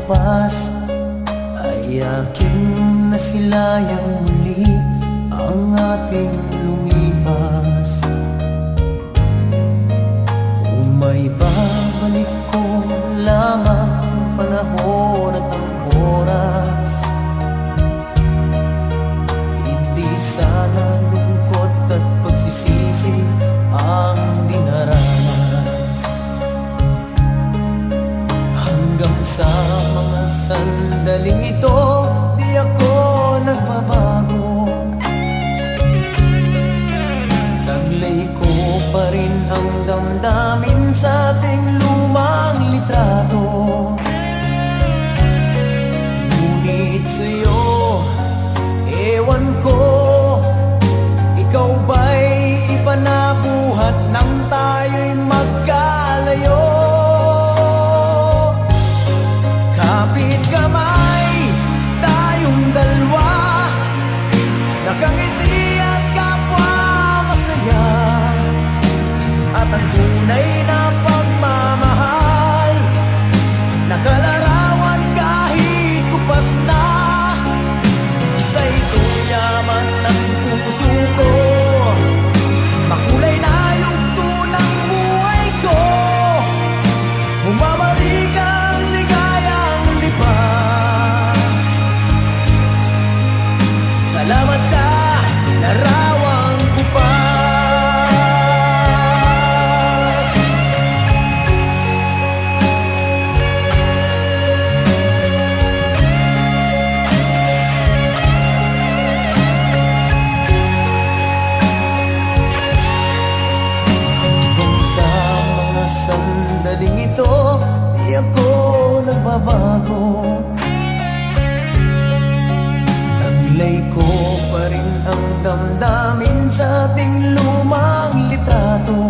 lumagpas ay aking nasilayang muli ang ating lumipas. Kung may babalik ko lamang ang panahon at ang oras, hindi sana lungkot at pagsisisi ang dinaranas. Hanggang sa mga sandaling ito, di ako nagbabago. Taglay ko pa rin ang damdamin sa ating lumang litrato. Ngunit sa'yo, ewan ko, ikaw ba'y iba na buhat nang tayo'y magkalayo? Kapit kamay, tayong dalawa, nakangiti at kapwa masaya, at ang tunay na pagmamahal, nakalarawan kahit kupas na. Sa ito'y yaman ng puso ko, makulay na yugto ng buhay ko, bumabalik ang ligayang lipas. Salamat sa larawang kupas. Hanggang sa mga sandaling ito, di ako nagbabago. Taglay ko pa rin ang damdamin sa ating lumang litrato.